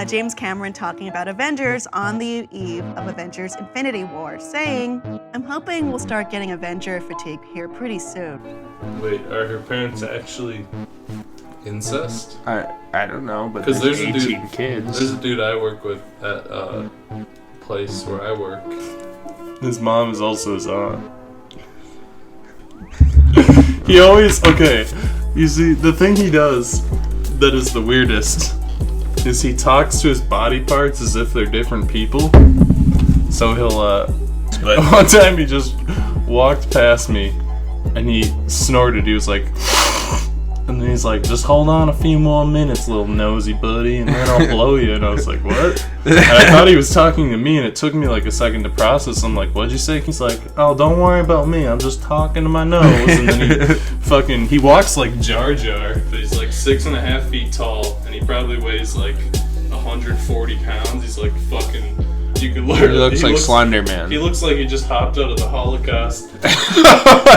James Cameron talking about Avengers on the eve of Avengers Infinity War, saying, "I'm hoping we'll start getting Avenger fatigue here pretty soon." Wait, are her parents actually incest? I don't know, but Because there's there's 18 kids. There's a dude I work with at a place where I work. His mom is also his aunt. He always, okay, you see, the thing he does that is the weirdest is he talks to his body parts as if they're different people. So he'll, one time he just walked past me and he snorted. He was like, and then he's like, "Just hold on a few more minutes, little nosy buddy, and then I'll blow you." And I was like, "What?" And I thought he was talking to me, and it took me like a second to process. I'm like, "What'd you say?" He's like, "Oh, don't worry about me. I'm just talking to my nose." And then he walks like Jar Jar, but he's like 6.5 feet tall, and he probably weighs like 140 pounds. He's like fucking. You could literally. He looks like Slender Man. He looks like he just hopped out of the Holocaust.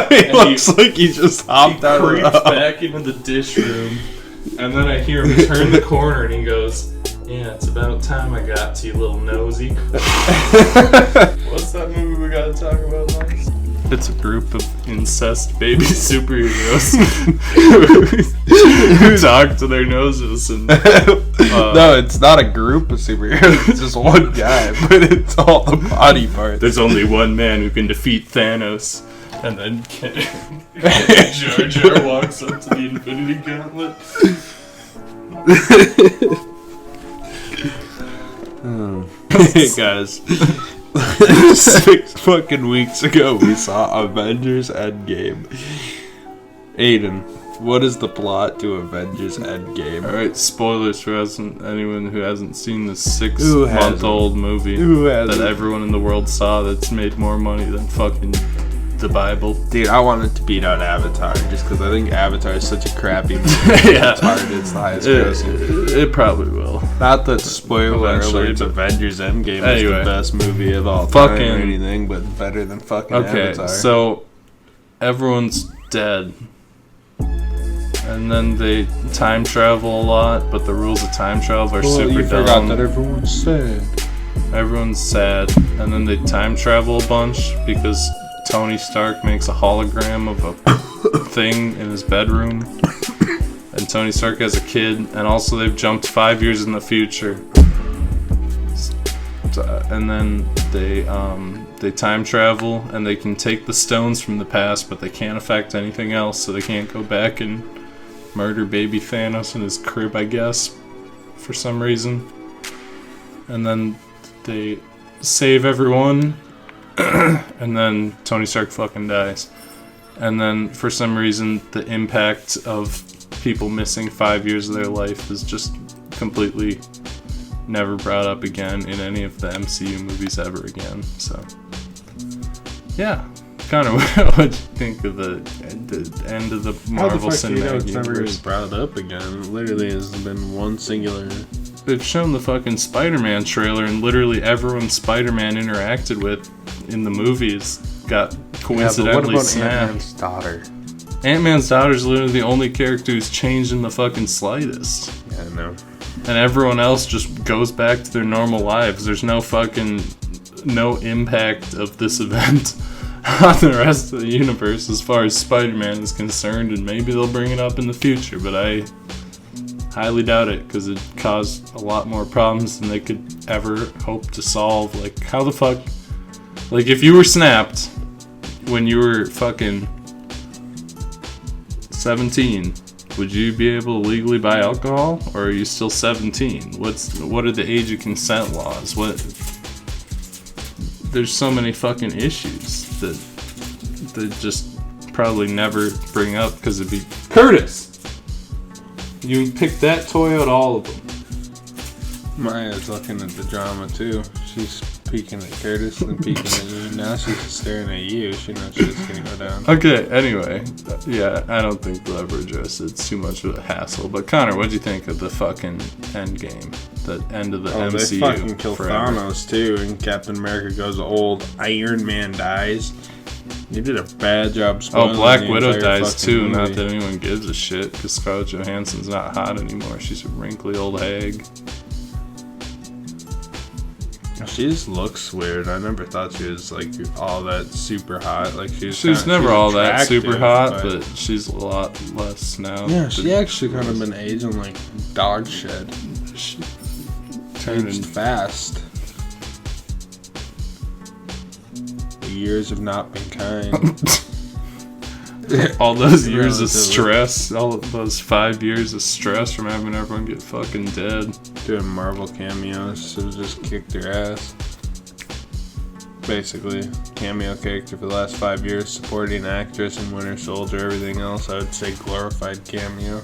He looks like he just hopped out of the creeps back into the dish room, and then I hear him turn the corner, and he goes, "Yeah, it's about time I got to you, little nosy." What's that movie we gotta talk about next? It's a group of incest baby superheroes who talk to their noses. And no, it's not a group of superheroes. It's just one guy, but it's all the body parts. There's only one man who can defeat Thanos. And then Jar Jar walks up to the Infinity Gauntlet. Hey guys, 6 fucking weeks ago we saw Avengers Endgame. Aidan, what is the plot to Avengers Endgame? Alright, spoilers for anyone who hasn't seen this 6-month-old movie that everyone in the world saw that's made more money than fucking the Bible. Dude, I want it to beat out Avatar just because I think Avatar is such a crappy movie. Yeah. It's hard, it's the highest grossing. It probably will. Not that spoiler Eventually, alert, but- Avengers Endgame is Anyway. the best movie of all time Fucking- or anything, but better than fucking Avatar. So everyone's dead. And then they time travel a lot, but the rules of time travel are super you forgot dumb. that everyone's sad. Everyone's sad, and then they time travel a bunch because Tony Stark makes a hologram of a thing in his bedroom, and Tony Stark has a kid, and also they've jumped 5 years in the future, and then they time travel, and they can take the stones from the past, but they can't affect anything else, so they can't go back and murder baby Thanos in his crib, I guess, for some reason. And then they save everyone, and then Tony Stark fucking dies. And then for some reason the impact of people missing 5 years of their life is just completely never brought up again in any of the MCU movies ever again. So yeah, Connor, what do you think of the end of the Marvel Cinematic It's never even Universe? brought up again. It literally has been one singular. They've shown the fucking Spider-Man trailer, and literally everyone Spider-Man interacted with in the movies got coincidentally snapped. Ant-Man's daughter? Ant-Man's daughter's literally the only character who's changed in the fucking slightest. Yeah, I know. And everyone else just goes back to their normal lives. There's no impact of this event on the rest of the universe as far as Spider-Man is concerned, and maybe they'll bring it up in the future, but I highly doubt it, because it caused a lot more problems than they could ever hope to solve. Like, how the fuck... Like, if you were snapped when you were fucking 17, would you be able to legally buy alcohol, or are you still 17? What are the age of consent laws? There's so many fucking issues that they just probably never bring up, because it'd be Curtis. You pick that toy out, all of them. Maya's looking at the drama too. She's peeking at Curtis and peeking at you. Now she's staring at you. She knows shit's gonna go down. Okay, anyway. Yeah, I don't think they'll ever address it. It's too much of a hassle. But Connor, what'd you think of the fucking Endgame? The end of the MCU? They fucking kill forever. Thanos too, and Captain America goes old. Iron Man dies. You did a bad job spoiling Black the Widow entire dies fucking too. movie. Not that anyone gives a shit, because Scarlett Johansson's not hot anymore. She's a wrinkly old hag. She just looks weird. I never thought she was like all that super hot. Like she's never all that super hot, but she's a lot less now. Yeah, she actually kind of been aging like dog shit. She Changed fast. The years have not been kind. all those years of stress, all those 5 years of stress from having everyone get fucking dead. Doing Marvel cameos, so just kicked their ass. Basically, cameo character for the last 5 years, supporting actress and Winter Soldier, everything else, I would say glorified cameo.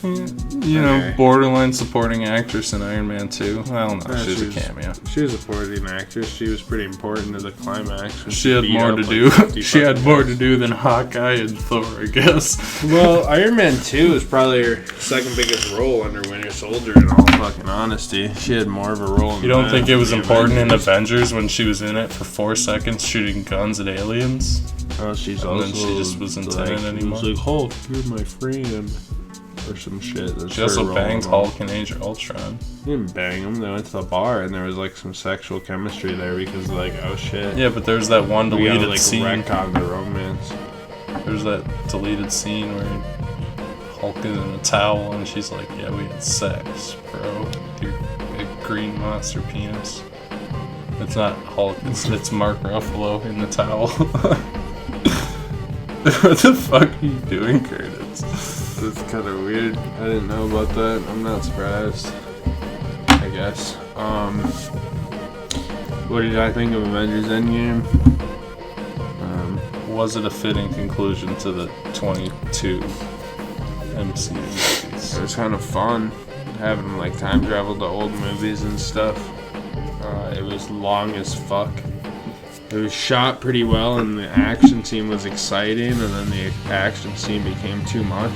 You know, borderline supporting actress in Iron Man 2. I don't know, she's a cameo. She was a supporting actress. She was pretty important to the climax. She had more to do. She had more to do than Hawkeye and Thor, I guess. Well, Iron Man 2 is probably her second biggest role under Winter Soldier, in all fucking honesty. She had more of a role in You don't think it was important in Avengers when she was in it for 4 seconds shooting guns at aliens? Oh, she's And also then she just wasn't in it anymore. She was like, Hulk, you're my friend. Or some shit. That's She also her banged role. Hulk and Age of Ultron. He didn't bang him. They went to the bar and there was like some sexual chemistry there because like, oh shit. Yeah, but there's that one We deleted gotta like scene. retcon the romance. There's that deleted scene where Hulk is in a towel and she's like, yeah, we had sex, bro. With your big green monster penis. It's not Hulk, it's Mark Ruffalo in the towel. What the fuck are you doing, Curtis? That's kind of weird. I didn't know about that. I'm not surprised. I guess. What did I think of Avengers Endgame? Was it a fitting conclusion to the 22 MCU movies? It was kind of fun having like time travel to old movies and stuff. It was long as fuck. It was shot pretty well and the action scene was exciting, and then the action scene became too much.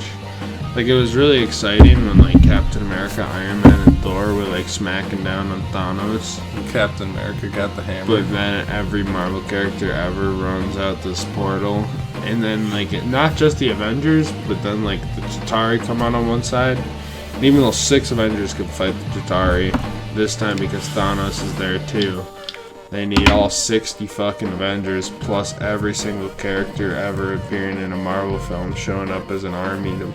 Like, it was really exciting when like Captain America, Iron Man, and Thor were like smacking down on Thanos. And Captain America got the hammer. But then every Marvel character ever runs out this portal. And then like, not just the Avengers, but then like the Chitauri come out on one side. And even though 6 Avengers could fight the Chitauri, this time because Thanos is there too. They need all 60 fucking Avengers plus every single character ever appearing in a Marvel film showing up as an army to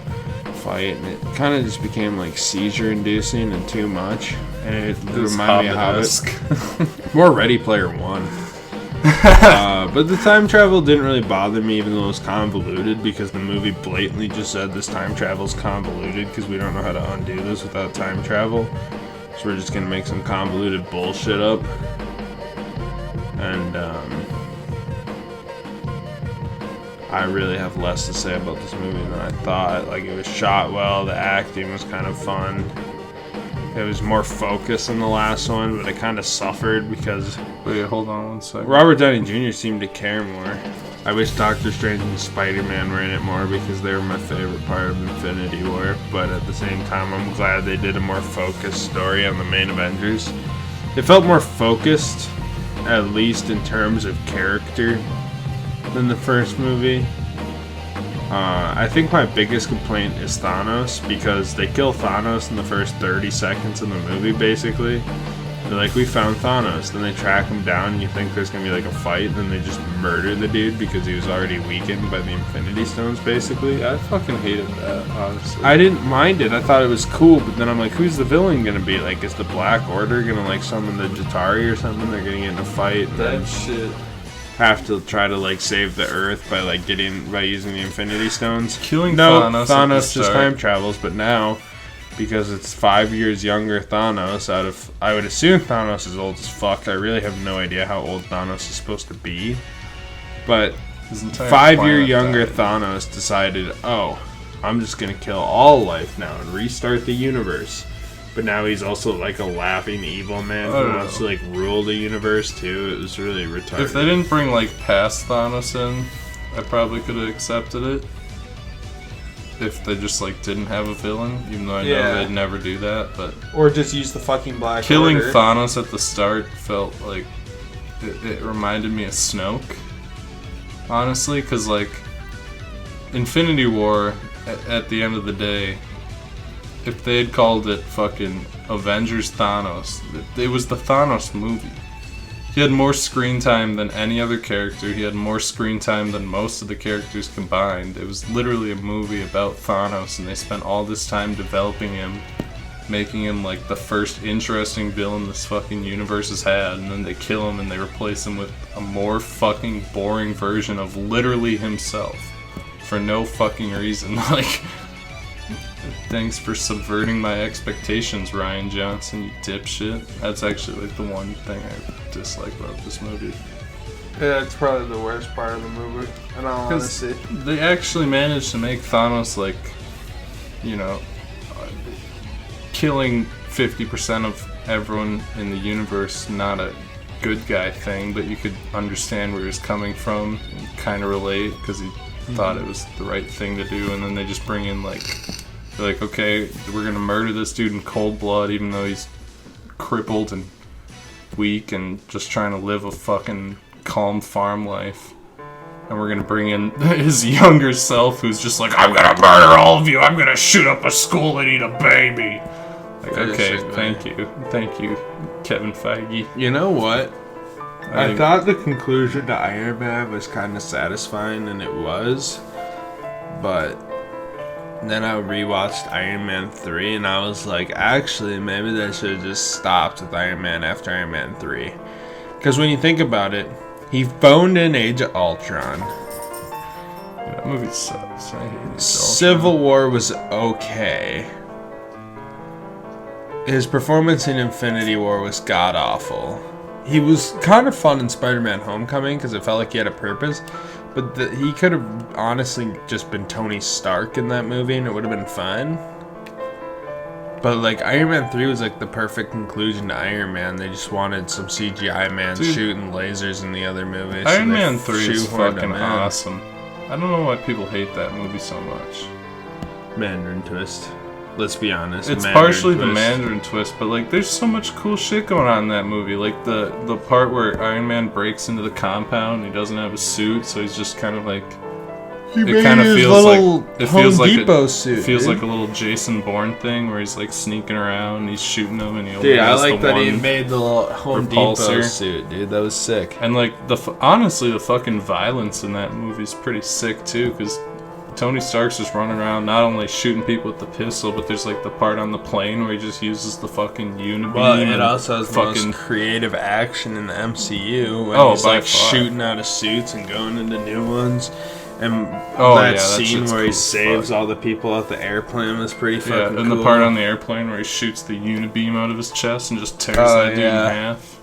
fight, and it kind of just became like seizure inducing and too much, and it reminded me of Hobbit. More Ready Player One. But the time travel didn't really bother me, even though it was convoluted, because the movie blatantly just said this time travel's convoluted because we don't know how to undo this without time travel, so we're just gonna make some convoluted bullshit up. And I really have less to say about this movie than I thought. Like, it was shot well, the acting was kind of fun. It was more focused than the last one, but it kind of suffered because... Wait, hold on one second. Robert Downey Jr. seemed to care more. I wish Doctor Strange and Spider-Man were in it more because they were my favorite part of Infinity War, but at the same time, I'm glad they did a more focused story on the main Avengers. It felt more focused, at least in terms of character, than the first movie. I think my biggest complaint is Thanos, because they kill Thanos in the first 30 seconds of the movie, basically. They're like, we found Thanos, then they track him down and you think there's gonna be like a fight, then they just murder the dude because he was already weakened by the Infinity Stones, basically. I fucking hated that, honestly. I didn't mind it, I thought it was cool, but then I'm like, who's the villain gonna be? Like, is the Black Order gonna like summon the Chitauri or something? They're gonna get in a fight and That shit. have to try to like save the Earth by like by using the Infinity Stones. Killing Thanos at the just start. time travels, but now because it's 5 years younger Thanos, I would assume Thanos is old as fuck. I really have no idea how old Thanos is supposed to be, but His entire 5 year planet younger died. Thanos decided, oh, I'm just gonna kill all life now and restart the universe. But now he's also like a laughing evil man I who don't wants know. to like rule the universe too. It was really retarded. If they didn't bring like past Thanos in, I probably could have accepted it. If they just like didn't have a villain, even though I know they'd never do that, but Or just use the fucking Black killing Order. Thanos at the start felt like it reminded me of Snoke, honestly, because like Infinity War at the end of the day, if they had called it fucking Avengers Thanos, it was the Thanos movie. He had more screen time than any other character. He had more screen time than most of the characters combined. It was literally a movie about Thanos, and they spent all this time developing him, making him like the first interesting villain this fucking universe has had, and then they kill him and they replace him with a more fucking boring version of literally himself for no fucking reason. Like, thanks for subverting my expectations, Rian Johnson, you dipshit. That's actually like the one thing I dislike about this movie. Yeah, it's probably the worst part of the movie, in all honesty. They actually managed to make Thanos, like, you know, killing 50% of everyone in the universe, not a good guy thing, but you could understand where he was coming from and kind of relate, because he thought it was the right thing to do, and then they just bring in, like, they're like, okay, we're gonna murder this dude in cold blood, even though he's crippled and weak and just trying to live a fucking calm farm life. And we're gonna bring in his younger self, who's just like, I'm gonna murder all of you, I'm gonna shoot up a school and eat a baby. Like, okay, thank you, Kevin Feige. You know what? I thought the conclusion to Iron Man was kind of satisfying, and it was, but then I rewatched Iron Man 3, and I was like, actually, maybe they should have just stopped with Iron Man after Iron Man 3. Because when you think about it, he phoned in Age of Ultron. Yeah, that movie sucks. I hate Age of Ultron. Civil War was okay. His performance in Infinity War was god-awful. He was kind of fun in Spider-Man Homecoming because it felt like he had a purpose. But he could have honestly just been Tony Stark in that movie and it would have been fun. But like Iron Man 3 was like the perfect conclusion to Iron Man. They just wanted some CGI man shooting lasers in the other movies. Iron Man 3 is fucking awesome. I don't know why people hate that movie so much. Mandarin twist. Let's be honest. It's partially the Mandarin twist, but like there's so much cool shit going on in that movie. Like the part where Iron Man breaks into the compound and he doesn't have a suit, so he's just kind of like it kind of feels like it feels like a little Jason Bourne thing where he's like sneaking around and he's shooting them and he only has I like the that one he made the little Home repulsor Depot suit, dude. That was sick. And like honestly, the fucking violence in that movie is pretty sick too, because Tony Stark's just running around not only shooting people with the pistol, but there's like the part on the plane where he just uses the fucking unibeam. Well, it also has the most creative action in the MCU when he's like shooting out of suits and going into new ones. And that scene where he saves all the people out the airplane was pretty fucking cool. And the part on the airplane where he shoots the unibeam out of his chest and just tears that dude in half.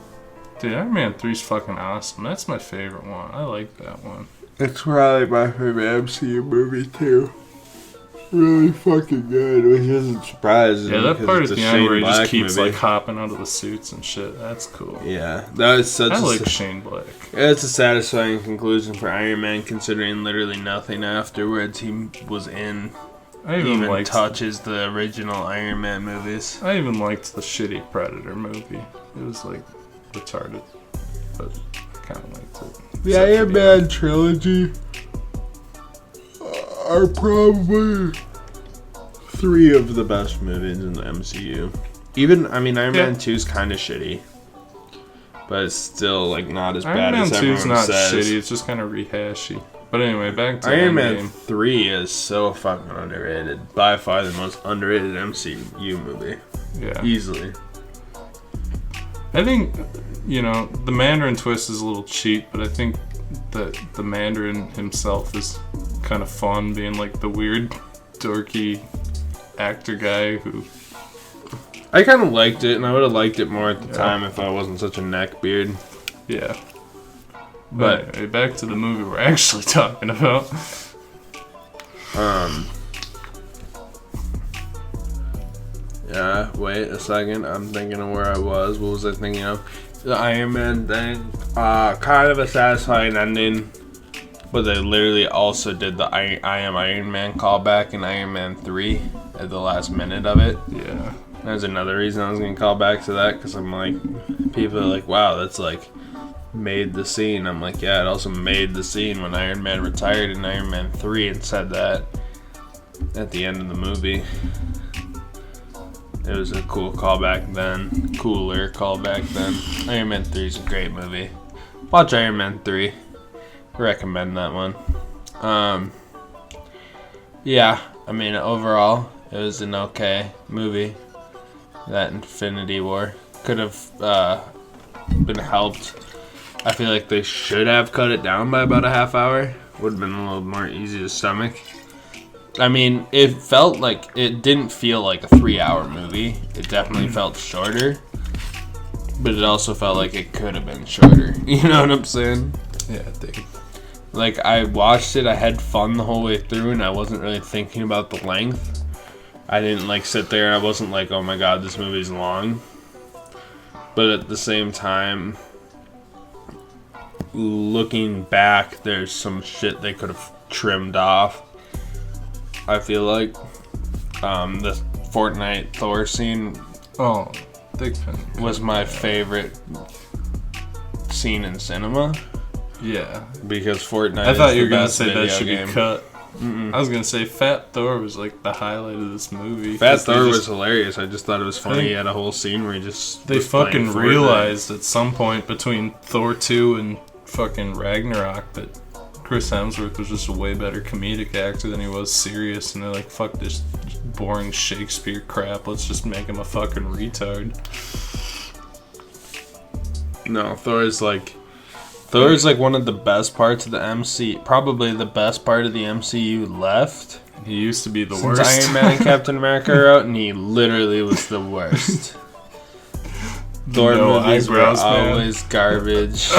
Dude, Iron Man 3's fucking awesome. That's my favorite one. I like that one. It's probably my favorite MCU movie too. Really fucking good, which isn't surprising. Yeah, that part at the end where he just keeps like hopping out of the suits and shit. That's cool. Yeah, that is such. I like Shane Black. It's a satisfying conclusion for Iron Man, considering literally nothing afterwards he was in even touches the original Iron Man movies. I even liked the shitty Predator movie. It was like retarded, but I kind of liked it. The Iron Man trilogy are probably 3 of the best movies in the MCU. Iron Man 2 is kind of shitty, but it's still like not as bad as everyone says. Iron Man 2 is not shitty; it's just kind of rehashy. But anyway, back to Iron Man 3 is so fucking underrated. By far the most underrated MCU movie. Yeah, easily. I think, the Mandarin twist is a little cheap, but I think that the Mandarin himself is kind of fun, being like the weird, dorky actor guy who... I kind of liked it, and I would have liked it more at the time if I wasn't such a neckbeard. Yeah. But anyway, back to the movie we're actually talking about. Yeah, wait a second. I'm thinking of where I was. What was I thinking of? The Iron Man thing. Kind of a satisfying ending. But they literally also did the I Am Iron Man callback in Iron Man 3 at the last minute of it. Yeah. There's another reason I was going to call back to that, because I'm like, people are like, wow, that's like made the scene. I'm like, yeah, it also made the scene when Iron Man retired in Iron Man 3 and said that at the end of the movie. It was a cool callback then. Cooler callback then. Iron Man 3 is a great movie. Watch Iron Man 3. Recommend that one. Yeah, I mean, overall, it was an okay movie. That Infinity War could have been helped. I feel like they should have cut it down by about a half hour. Would have been a little more easy to stomach. I mean, it felt like, it didn't feel like a 3-hour movie. It definitely felt shorter. But it also felt like it could have been shorter. You know what I'm saying? Yeah, I think. Like, I watched it, I had fun the whole way through, and I wasn't really thinking about the length. I didn't, like, sit there and I wasn't like, oh my god, this movie's long. But at the same time, looking back, there's some shit they could have trimmed off. I feel like the Fortnite Thor scene big fan. was my favorite scene in cinema. Yeah. Because Fortnite I thought is you were the going to best say that video should game. be cut. Mm-mm. I was going to say Fat Thor was like the highlight of this movie. Fat Thor was hilarious. I just thought it was funny. think He had a whole scene where he just They was playing fucking Fortnite. realized at some point between Thor 2 and fucking Ragnarok that Chris Hemsworth was just a way better comedic actor than he was serious, and they're like, fuck this boring Shakespeare crap, let's just make him a fucking retard. No, Thor is like one of the best parts of the MC, probably the best part of the MCU left. He used to be the Since worst. Iron Man and Captain America are out, and he literally was the worst. Thor No movies were eyebrows, man. always garbage.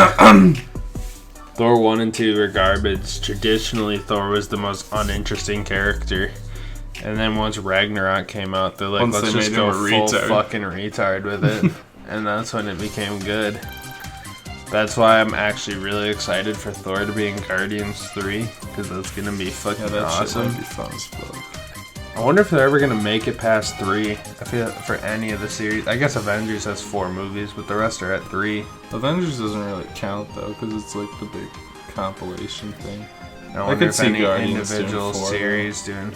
Thor 1 and 2 were garbage. Traditionally, Thor was the most uninteresting character. And then once Ragnarok came out, they're like, Once let's they just made go him a full retard. fucking retard with it. And that's when it became good. That's why I'm actually really excited for Thor to be in Guardians 3, because that's going to be fucking Yeah, that shit awesome. might be fun as fuck. I wonder if they're ever going to make it past 3. I feel for any of the series. I guess Avengers has 4 movies, but the rest are at 3. Avengers doesn't really count though, because it's like the big compilation thing. I wonder could if see any Guardians doing individual 4, series doing.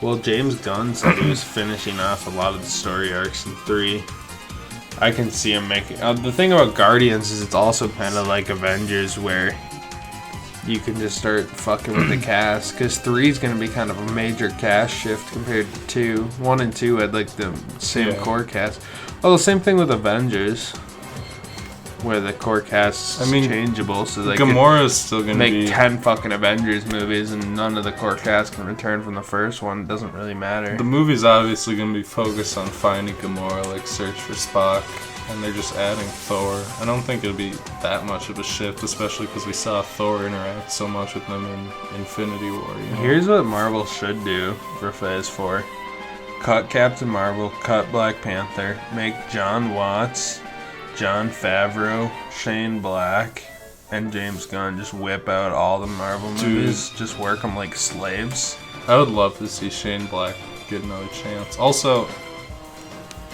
Well, James Gunn said he was finishing off a lot of the story arcs in 3. I can see him making. The thing about Guardians is it's also kind of like Avengers, where you can just start fucking with the cast, because 3 is going to be kind of a major cast shift compared to 2. 1 and 2 had like the same core cast. Well, the same thing with Avengers, where the core cast's changeable, so they Gamora's still gonna make be 10 fucking Avengers movies and none of the core cast can return from the first one. It doesn't really matter. The movie's obviously gonna be focused on finding Gamora, like Search for Spock, and they're just adding Thor. I don't think it'll be that much of a shift, especially because we saw Thor interact so much with them in Infinity War. You know? Here's what Marvel should do for Phase 4. Cut Captain Marvel, cut Black Panther, make John Watts, Jon Favreau, Shane Black, and James Gunn just whip out all the Marvel movies. Just work them like slaves. I would love to see Shane Black get another chance. Also,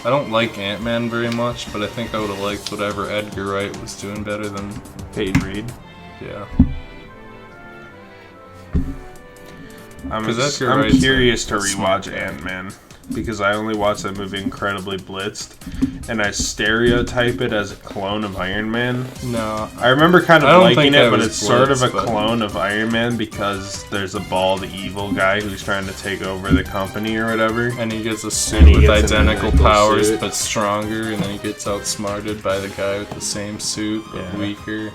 I don't like Ant-Man very much, but I think I would have liked whatever Edgar Wright was doing better than Peyton Reed. Yeah. I'm 'Cause Edgar Wright's curious to a smart rewatch guy. Ant-Man, because I only watched that movie Incredibly Blitzed, and I stereotype it as a clone of Iron Man. No. I remember kind I of don't liking think it, I but was it's sort of a blitzed, but- clone of Iron Man because there's a bald evil guy who's trying to take over the company or whatever. And he gets a And suit he with gets an identical identical powers, suit. but stronger, and then he gets outsmarted by the guy with the same suit, but Yeah. weaker.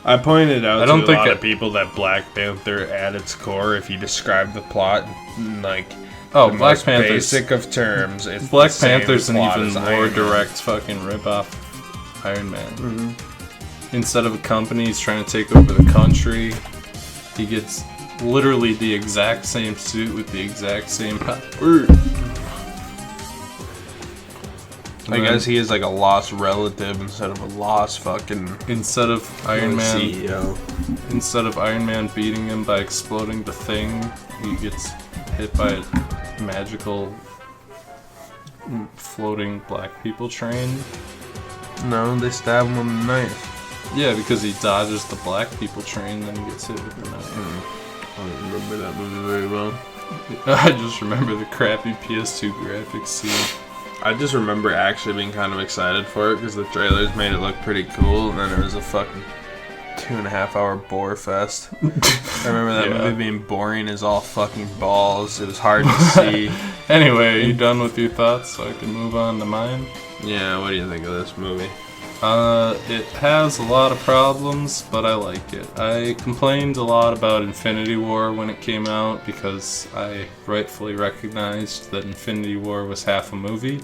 I pointed out I don't to a think lot it- of people that Black Panther, at its core, if you describe the plot in like Oh, the Black most Panther's basic of terms, it's Black the same Panther's an plot even as more Iron Man. direct fucking ripoff of Iron Man. Mm-hmm. Instead of a company, he's trying to take over the country. He gets literally the exact same suit with the exact same power. I guess he is like a lost relative instead of a lost fucking Instead of Iron Man, CEO. instead of Iron Man beating him by exploding the thing, he gets hit by a magical floating black people train. No, they stab him with a knife. Yeah, because he dodges the black people train, then he gets hit with the knife. I don't remember that movie very well. I just remember the crappy PS2 graphics scene. I just remember actually being kind of excited for it because the trailers made it look pretty cool, and then it was a fucking 2.5 hour bore fest. I remember that movie being boring as all fucking balls. It was hard to see. Anyway, are you done with your thoughts so I can move on to mine? Yeah, what do you think of this movie? It has a lot of problems, but I like it. I complained a lot about Infinity War when it came out because I rightfully recognized that Infinity War was half a movie.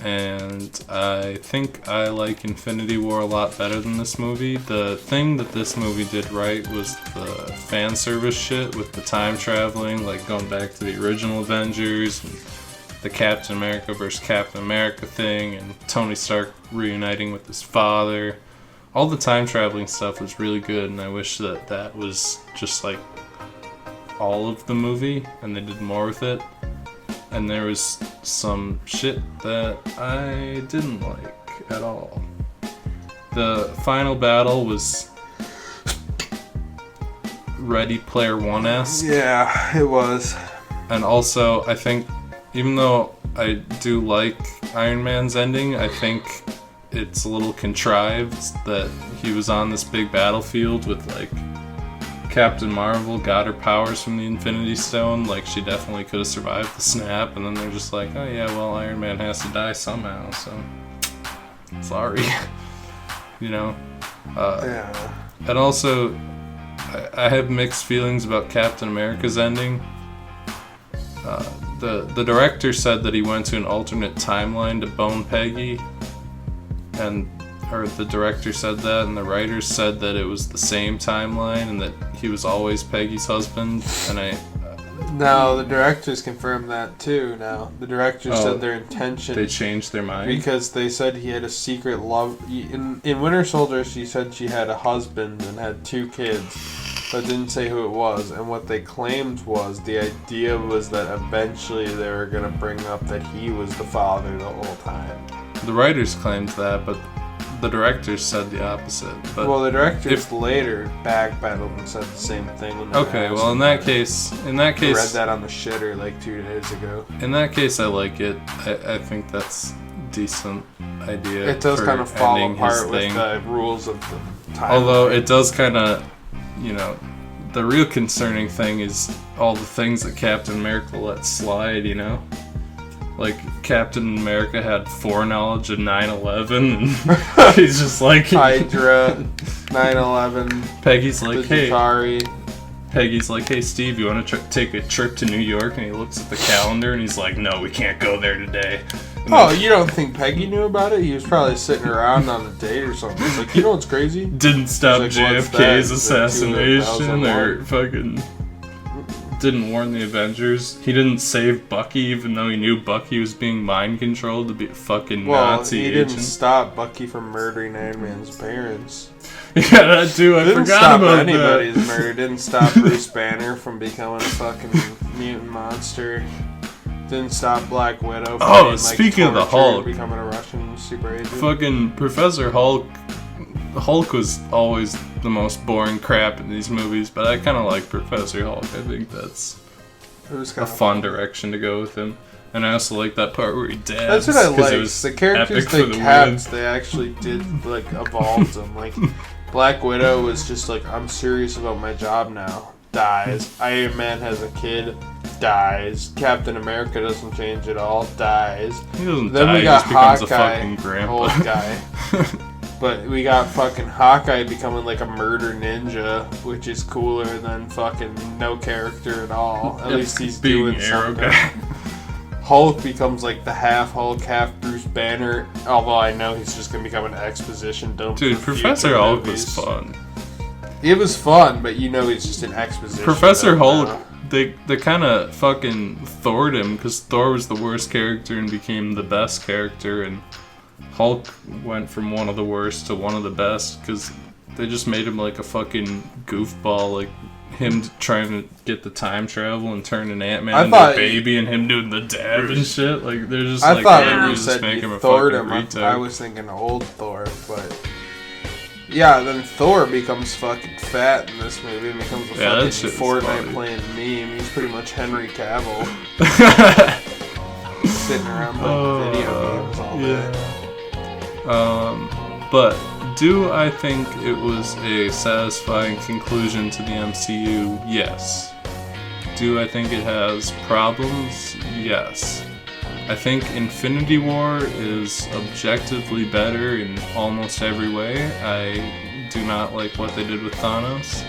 And I think I like Infinity War a lot better than this movie. The thing that this movie did right was the fan service shit with the time traveling, like going back to the original Avengers, and the Captain America versus Captain America thing, and Tony Stark reuniting with his father. All the time traveling stuff was really good, and I wish that that was just like all of the movie, and they did more with it. And there was some shit that I didn't like at all. The final battle was Ready Player One-esque. Yeah, it was. And also, I think, even though I do like Iron Man's ending, I think it's a little contrived that he was on this big battlefield with, like, Captain Marvel got her powers from the Infinity Stone. Like, she definitely could have survived the snap, and then they're just like, oh yeah, well, Iron Man has to die somehow, so sorry. You know? Yeah. And also, I have mixed feelings about Captain America's ending. The director said that he went to an alternate timeline to bone Peggy, or the director said that, and the writers said that it was the same timeline and that he was always Peggy's husband. And No, the directors confirmed that too. Now the directors said their intention. They changed their mind because they said he had a secret love. In Winter Soldier, she said she had a husband and had 2 kids, but didn't say who it was. And what they claimed was the idea was that eventually they were gonna bring up that he was the father the whole time. The writers claimed that, but the directors said the opposite. But well, the directors later backpedaled and said the same thing. Okay, well, in that case, I read that on the shitter like 2 days ago. In that case, I like it. I think that's a decent idea. It does kind of fall apart with the rules of the time. Although it does kind of, the real concerning thing is all the things that Captain America let slide. Like, Captain America had foreknowledge of 9/11, and he's just like... Hydra, 9/11, Peggy's like, hey... Peggy's like, hey, Steve, you want to take a trip to New York? And he looks at the calendar, and he's like, no, we can't go there today. And you don't think Peggy knew about it? He was probably sitting around on a date or something. He's like, you know what's crazy? Didn't stop JFK's assassination, or fucking... Didn't warn the Avengers. He didn't save Bucky, even though he knew Bucky was being mind controlled to be a fucking Nazi agent. He didn't stop Bucky from murdering Iron Man's parents. Yeah, that too. I forgot about that. Didn't stop anybody's murder. Didn't stop Bruce Banner from becoming a fucking mutant monster. Didn't stop Black Widow from being, speaking of the Hulk, becoming a Russian super agent. Fucking Professor Hulk. Hulk was always the most boring crap in these movies, but I kind of like Professor Hulk. I think that's a fun direction to go with him. And I also like that part where he dabs. That's what I like. The characters they kept, they actually did, evolved them. Like, Black Widow was just like, I'm serious about my job now. Dies. Iron Man has a kid. Dies. Captain America doesn't change at all. Dies. He doesn't die, we got Hawkeye, a fucking grandpa. Old guy. But we got fucking Hawkeye becoming like a murder ninja, which is cooler than fucking no character at all. At least he's doing something. Guy. Hulk becomes like the half Hulk, half Bruce Banner. Although I know he's just gonna become an exposition dump. Dude, Professor Hulk was fun. It was fun, but he's just an exposition. Professor Hulk, they kind of fucking Thored him because Thor was the worst character and became the best character, and Hulk went from one of the worst to one of the best because they just made him like a fucking goofball, like him trying to get the time travel and turn an Ant-Man into a baby and him doing the dab and shit. Like, they're just I like, thought when you just said make him a Thored fucking retard. I was thinking old Thor, but Yeah, then Thor becomes fucking fat in this movie and becomes a that fucking shit was Fortnite funny. playing meme. He's pretty much Henry Cavill. Sitting around playing video games all day. But do I think it was a satisfying conclusion to the MCU? Yes. Do I think it has problems? Yes. I think Infinity War is objectively better in almost every way. I do not like what they did with Thanos.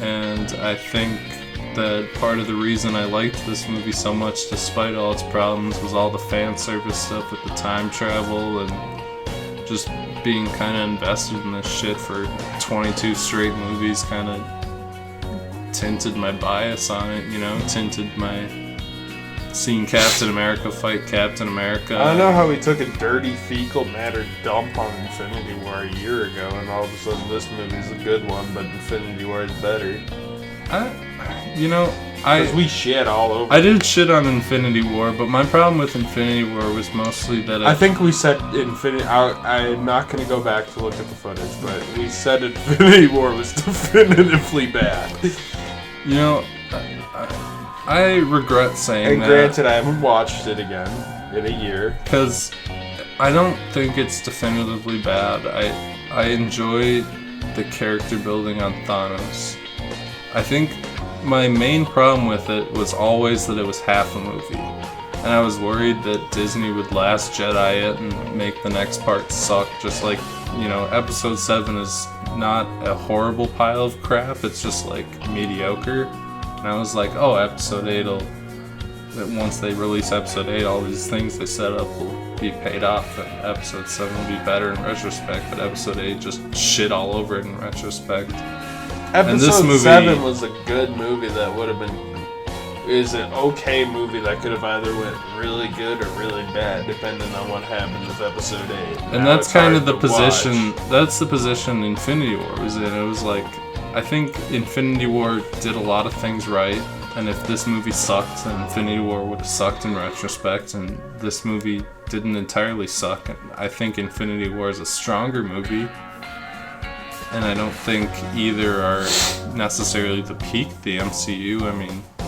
And I think that part of the reason I liked this movie so much, despite all its problems, was all the fan service stuff with the time travel and just being kind of invested in this shit for 22 straight movies kind of tinted my bias on it, you know, tinted my seeing Captain America fight Captain America. I don't know how we took a dirty fecal matter dump on Infinity War a year ago and all of a sudden this movie's a good one, but Infinity War is better. Because we shit all over. I did shit on Infinity War, but my problem with Infinity War was mostly that I think we said Infinity. I'm not going to go back to look at the footage, but we said Infinity War was definitively bad. You know, I regret saying and that. Granted, I haven't watched it again in a year. Because I don't think it's definitively bad. I enjoy the character building on Thanos. I think my main problem with it was always that it was half a movie. And I was worried that Disney would Last Jedi it and make the next part suck, just like, you know, Episode 7 is not a horrible pile of crap, it's just like mediocre. And I was like, oh, Episode 8 once they release Episode 8, all these things they set up will be paid off, and Episode 7 will be better in retrospect, but Episode 8 just shit all over it in retrospect. Episode 7 was a good movie that would have been... is an okay movie that could have either went really good or really bad, depending on what happened with Episode 8. And now that's kind of the hard to position, watch. that's the position Infinity War was in. It was like, I think Infinity War did a lot of things right, and if this movie sucked, then Infinity War would have sucked in retrospect, and this movie didn't entirely suck. I think Infinity War is a stronger movie, and I don't think either are necessarily the peak of the MCU. I mean, I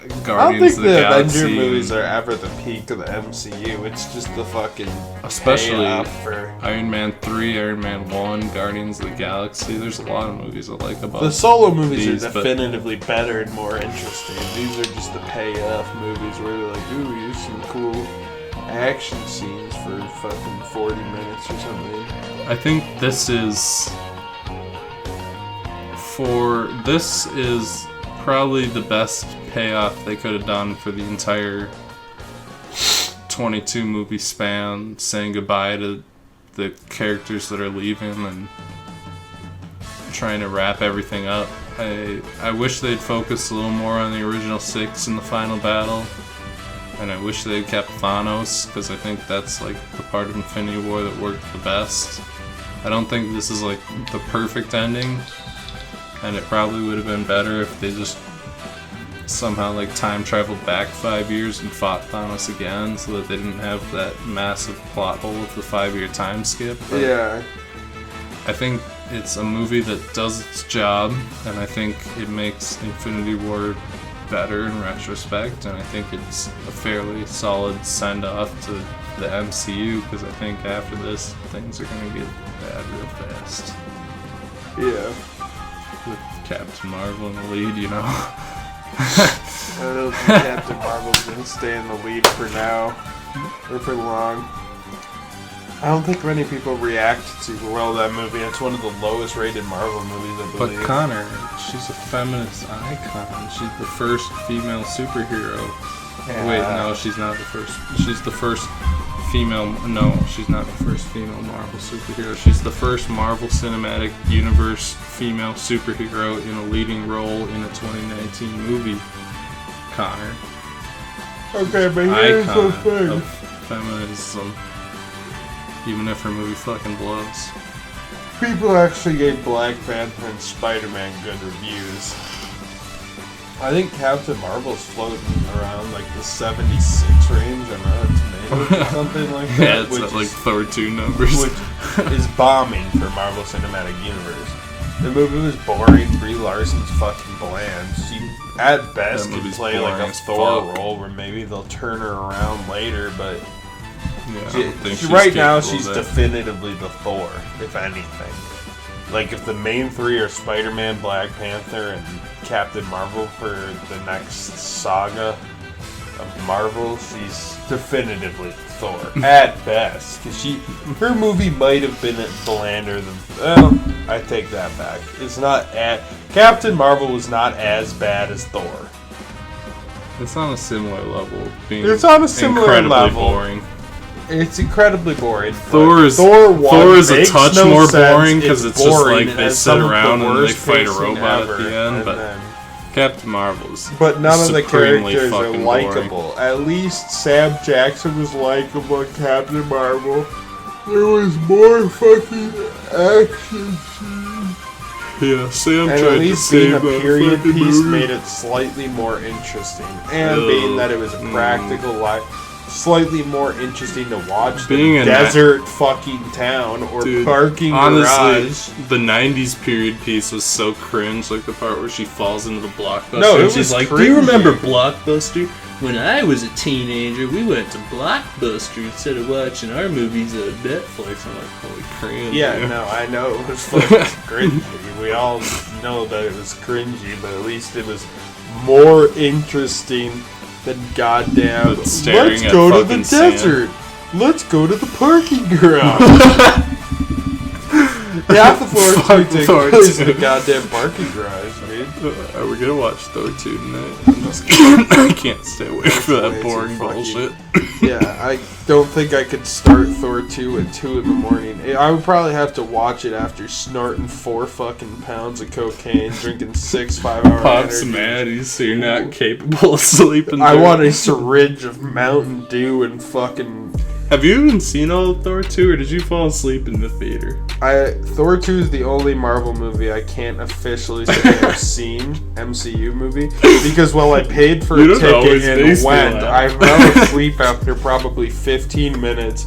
don't Guardians think of the the Galaxy Avenger movies and are ever the peak of the MCU. It's just the fucking especially payoff for... Iron Man 3, Iron Man 1, Guardians of the Galaxy. There's a lot of movies I like about The solo movies these, are but- definitively better and more interesting. These are just the payoff movies where you're like, ooh, here's some cool action scenes for fucking 40 minutes or something. I think this is probably the best payoff they could have done for the entire 22 movie span, saying goodbye to the characters that are leaving and trying to wrap everything up. I wish they'd focused a little more on the original 6 in the final battle, and I wish they'd kept Thanos, because I think that's like the part of Infinity War that worked the best. I don't think this is like the perfect ending, and it probably would have been better if they just somehow like time traveled back 5 years and fought Thanos again, so that they didn't have that massive plot hole of the 5-year time skip. But Yeah. I think it's a movie that does its job, and I think it makes Infinity War better in retrospect, and I think it's a fairly solid send-off to the MCU, because I think after this, things are going to get bad real fast. Yeah. With Captain Marvel in the lead, you know? I don't think Captain Marvel's gonna stay in the lead for now, or for long. I don't think many people react to well that movie. It's one of the lowest rated Marvel movies, I But believe. Connor, she's a feminist icon. She's the first female superhero. Yeah. Wait, no, she's not the first. She's the first female. No, she's not the first female Marvel superhero. She's the first Marvel Cinematic Universe female superhero in a leading role in a 2019 movie. Connor, Okay, but here's the icon thing. of feminism. Even if her movie fucking blows. People actually gave Black Panther and Spider-Man good reviews. I think Captain Marvel's floating around like the 76 range on Rotten Tomatoes or something like that. Yeah, it's which at like is, Thor 2 numbers. which is bombing for Marvel Cinematic Universe. The movie was boring. Brie Larson's fucking bland. She, at best, That could movie's play like boring a as Thor fuck. role where maybe they'll turn her around later, but Yeah, I don't think she's right now capable she's of that. definitively the Thor, if anything. Like, if the main three are Spider-Man, Black Panther, and Captain Marvel for the next saga of Marvel, she's definitively Thor, at best. Because her movie might have been blander than... Well, I take that back. It's not at... Captain Marvel was not as bad as Thor. It's on a similar level. It's on a similar incredibly level. boring. It's incredibly boring. Thor is a touch more boring because it's just like they sit around and they fight a robot at the end. But Captain Marvel's but none of the supremely characters are fucking likable. At least Sam Jackson was likable in Captain Marvel. There was more fucking action scenes. Yeah, Sam And tried at to least being save a that period fucking piece movie. made it slightly more interesting. And being that it was a practical life, slightly more interesting to watch Being than a desert fucking town or Dude, parking honestly, garage. the 90s period piece was so cringe, like the part where she falls into the Blockbuster. No, it and she's was like, cringy. do you remember Blockbuster? When I was a teenager, we went to Blockbuster instead of watching our movies on Netflix. I'm like, holy cringe. Yeah, dude. no, I know it was fucking cringy. We all know that it was cringy, but at least it was more interesting than goddamn. But staring Let's at go to the fucking sand. desert. Let's go to the parking garage. Half the floor Fuck takes Thor place in 2. a goddamn parking garage, dude. Are we gonna watch Thor 2 tonight? I'm just kidding. I can't stay awake for way that too boring fucking- bullshit. Yeah, I don't think I could start Thor 2 at 2 in the morning. I would probably have to watch it after snorting 4 fucking pounds of cocaine, drinking 6 5-hour Pop some energy. Addies so you're not capable of sleeping. I dude. want a syringe of Mountain Dew and fucking... Have you even seen all of Thor 2, or did you fall asleep in the theater? Thor 2 is the only Marvel movie I can't officially say I've seen, MCU movie, because while I paid for You a don't always ticket base and me went, on I that. fell asleep after probably 15 minutes,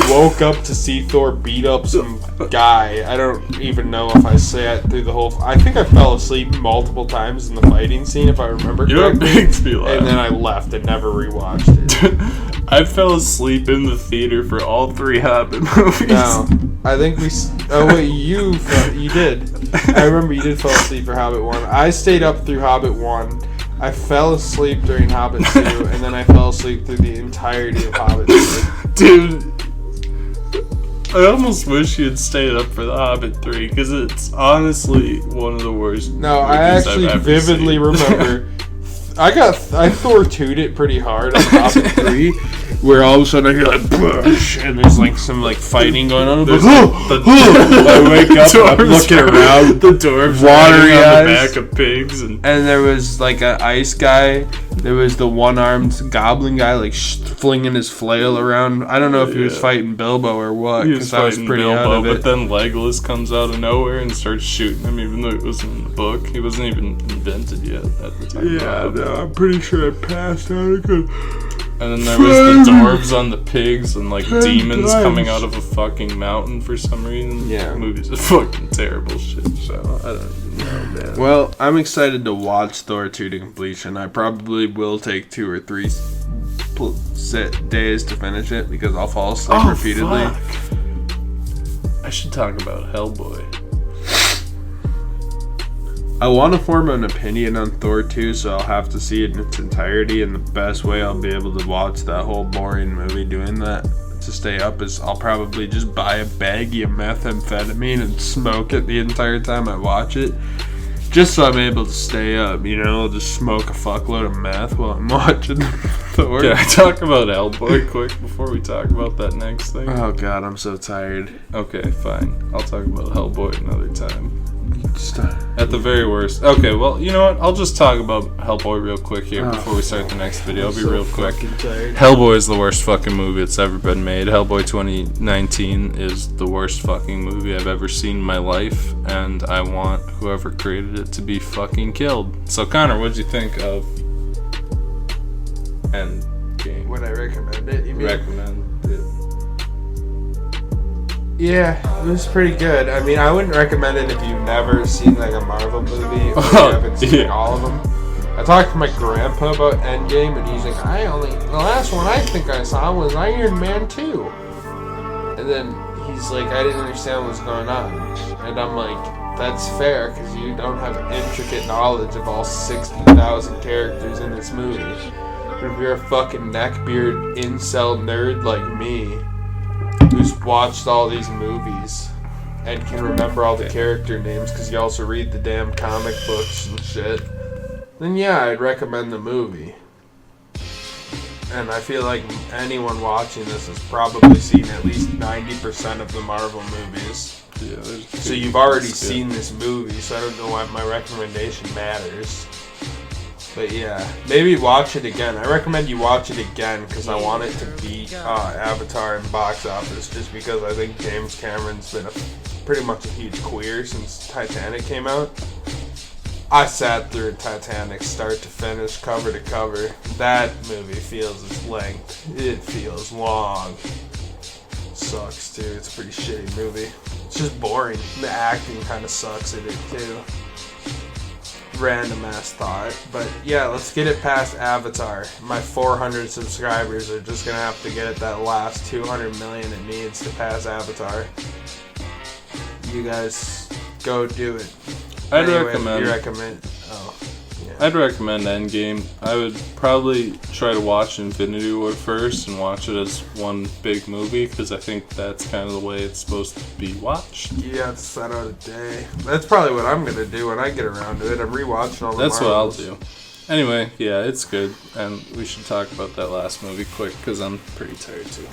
woke up to see Thor beat up some guy. I don't even know if I sat through the whole... I think I fell asleep multiple times in the fighting scene, if I remember You know what correctly. makes me laugh? And then I left and never rewatched it. I fell asleep in the theater for all 3 Hobbit movies. No, I think we... Oh wait, you did. I remember you did fall asleep for Hobbit 1. I stayed up through Hobbit 1. I fell asleep during Hobbit 2, and then I fell asleep through the entirety of Hobbit 2. Dude, I almost wish you had stayed up for the Hobbit 3, because it's honestly one of the worst No, movies I actually I've ever vividly seen. remember... I Thor 2'd it pretty hard on Hobbit 3, where all of a sudden I hear like, "Bush," and there's like some like fighting going on. I'm like, There's "Oh, the I wake up and I'm dwarves looking around. The dwarves watery riding on the eyes. back of pigs. And And there was like an ice guy. There was the one-armed goblin guy like flinging his flail around. I don't know if he was Yeah. fighting Bilbo or what, he was because I was fighting pretty out Bilbo, of but it. then Legolas comes out of nowhere and starts shooting him, even though it wasn't in the book. He wasn't even invented yet at the time. Yeah, no, I'm pretty sure I passed out again. And then there was the dwarves on the pigs and like 10 demons coming times. out of a fucking mountain for some reason. Yeah. The movie's a fucking terrible shit, so I don't even know, man. Well, I'm excited to watch Thor 2 to completion. I probably will take 2 or 3 days to finish it because I'll fall asleep repeatedly. Fuck. I should talk about Hellboy. I want to form an opinion on Thor 2, so I'll have to see it in its entirety, and the best way I'll be able to watch that whole boring movie doing that to stay up is I'll probably just buy a baggie of methamphetamine and smoke it the entire time I watch it, just so I'm able to stay up, you know. I'll just smoke a fuckload of meth while I'm watching Thor. Can I talk about Hellboy quick before we talk about that next thing? Oh god, I'm so tired. Okay, fine. I'll talk about Hellboy another time. Stop. At the very worst. Okay, well, you know what? I'll just talk about Hellboy real quick here before we start the next video. I'll be real quick. Tired. Hellboy is the worst fucking movie that's ever been made. Hellboy 2019 is the worst fucking movie I've ever seen in my life, and I want whoever created it to be fucking killed. So, Connor, what'd you think of... And Endgame. Would I recommend it? You mean? Recommend it. Yeah, it was pretty good. I mean, I wouldn't recommend it if you've never seen like a Marvel movie or you haven't seen like, all of them. I talked to my grandpa about Endgame, and he's like, the last one I think I saw was Iron Man 2. And then he's like, I didn't understand what was going on. And I'm like, that's fair, because you don't have intricate knowledge of all 60,000 characters in this movie. But if you're a fucking neckbeard incel nerd like me, who's watched all these movies and can remember all the character names because you also read the damn comic books and shit, then yeah, I'd recommend the movie. And I feel like anyone watching this has probably seen at least 90% of the Marvel movies. Yeah, so you've already seen this movie, so I don't know why my recommendation matters. But yeah, maybe watch it again. I recommend you watch it again because I want it to beat Avatar in box office, just because I think James Cameron's been pretty much a huge queer since Titanic came out. I sat through Titanic start to finish, cover to cover. That movie feels its length. It feels long. Sucks too. It's a pretty shitty movie. It's just boring. The acting kind of sucks in it too. Random ass thought. But yeah, let's get it past Avatar. My 400 subscribers are just gonna have to get it that last 200 million it needs to pass Avatar. You guys go do it. I'd Anyway, recommend. You recommend? Oh, yeah. I'd recommend Endgame. I would probably try to watch Infinity War first and watch it as one big movie because I think that's kind of the way it's supposed to be watched. Yeah, it's set out a day. That's probably what I'm gonna do when I get around to it. I'm rewatching all the That's what I'll Marvels. do. Anyway, yeah, it's good, and we should talk about that last movie quick because I'm pretty tired too.